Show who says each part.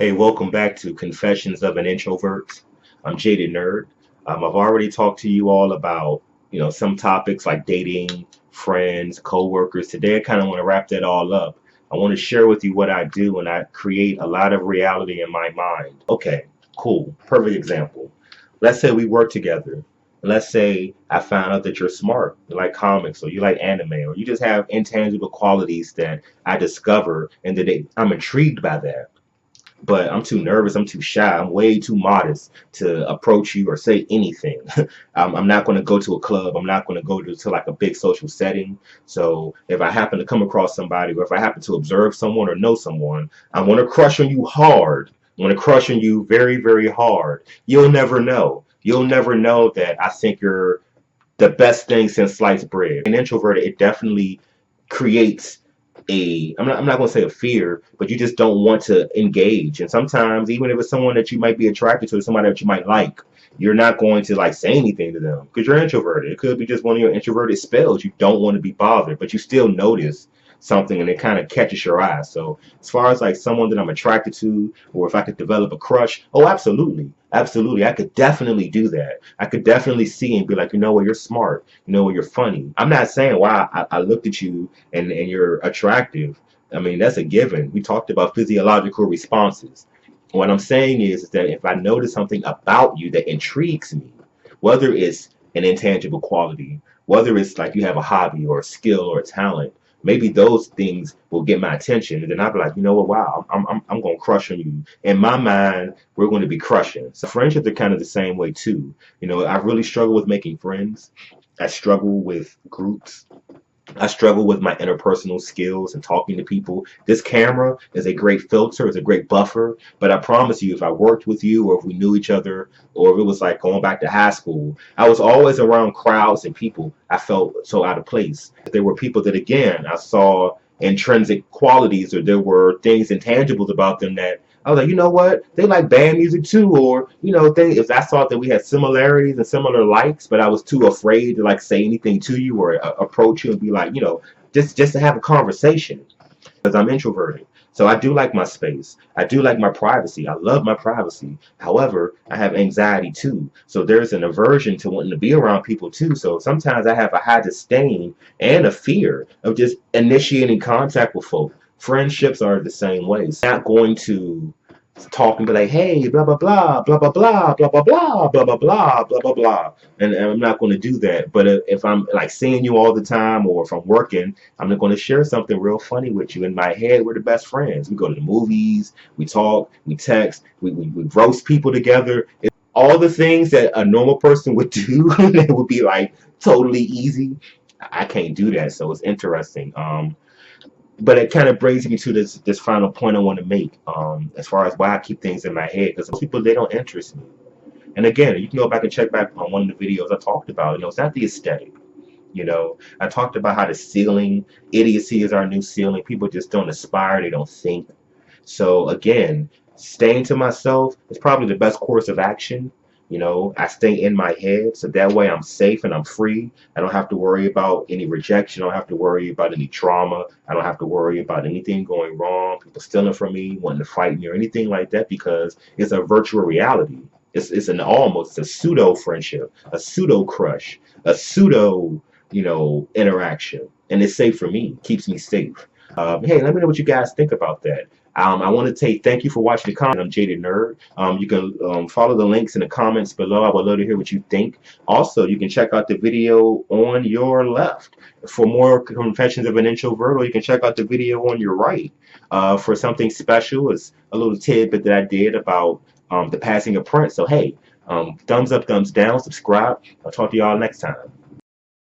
Speaker 1: Hey, welcome back to Confessions of an Introvert. I'm Jaded Nerd. I've already talked to you all about, some topics like dating, friends, co-workers. Today, I kind of want to wrap that all up. I want to share with you what I do, and I create a lot of reality in my mind. Okay, cool. Perfect example. Let's say we work together. Let's say I found out that you're smart, you like comics, or you like anime, or you just have intangible qualities that I discover, and that I'm intrigued by that, but I'm too nervous. I'm too shy. I'm way too modest to approach you or say anything. I'm not going to go to a club. I'm not going to go to like a big social setting. So if I happen to come across somebody, or if I happen to observe someone or know someone, I want to crush on you hard. I want to crush on you very, very hard. You'll never know. You'll never know that I think you're the best thing since sliced bread. An introvert, it definitely creates I'm not going to say a fear, but you just don't want to engage. And sometimes, even if it's someone that you might be attracted to, somebody that you might like, you're not going to like say anything to them because you're introverted. It could be just one of your introverted spells. You don't want to be bothered, but you still notice something and it kind of catches your eye. So as far as like someone that I'm attracted to, or if I could develop a crush, oh, absolutely. Absolutely. I could definitely do that. I could definitely see and be like, you know what, you're smart. You know what, you're funny. I'm not saying, wow, I looked at you and you're attractive. I mean, that's a given. We talked about physiological responses. What I'm saying is that if I notice something about you that intrigues me, whether it's an intangible quality, whether it's like you have a hobby or a skill or a talent, maybe those things will get my attention. And then I'll be like, you know what, wow, I'm going to crush on you. In my mind, we're going to be crushing. So friendships are kind of the same way too. I really struggle with making friends. I struggle with groups. I struggle with my interpersonal skills and talking to people. This camera is a great filter, it's a great buffer. But I promise you, if I worked with you or if we knew each other, or if it was like going back to high school, I was always around crowds and people. I felt so out of place. There were people that, again, I saw intrinsic qualities, or there were things intangibles about them that I was like, you know what? They like band music too, or if I thought that we had similarities and similar likes, but I was too afraid to like say anything to you or approach you and be like, just to have a conversation, because I'm introverted. So I do like my space. I do like my privacy. I love my privacy. However, I have anxiety too. So there's an aversion to wanting to be around people too. So sometimes I have a high disdain and a fear of just initiating contact with folk. Friendships are the same way. So I'm not going to talk and be like, hey, blah blah blah, blah blah blah, blah blah blah, blah blah blah, blah blah blah, and I'm not going to do that. But if I'm like seeing you all the time, or if I'm working, I'm not going to share something real funny with you. In my head, we're the best friends. We go to the movies, we talk, we text, we roast people together. All the things that a normal person would do that would be like totally easy. I can't do that, so it's interesting. But it kind of brings me to this final point I want to make, as far as why I keep things in my head, because most people, they don't interest me. And again, you can go back and check back on one of the videos I talked about. It's not the aesthetic. I talked about how the ceiling idiocy is our new ceiling. People just don't aspire, they don't think. So again, staying to myself is probably the best course of action. I stay in my head, so that way I'm safe and I'm free. I don't have to worry about any rejection. I don't have to worry about any trauma. I don't have to worry about anything going wrong, people stealing from me, wanting to fight me, or anything like that, because it's a virtual reality. It's a pseudo friendship, a pseudo crush, a pseudo, interaction. And it's safe for me, keeps me safe. Hey, let me know what you guys think about that. I want to say thank you for watching the comment. I'm Jaded Nerd. You can follow the links in the comments below. I would love to hear what you think. Also, you can check out the video on your left for more Confessions of an Introvert, or you can check out the video on your right for something special. It's a little tidbit that I did about the passing of Prince. So, hey, thumbs up, thumbs down, subscribe. I'll talk to y'all next time.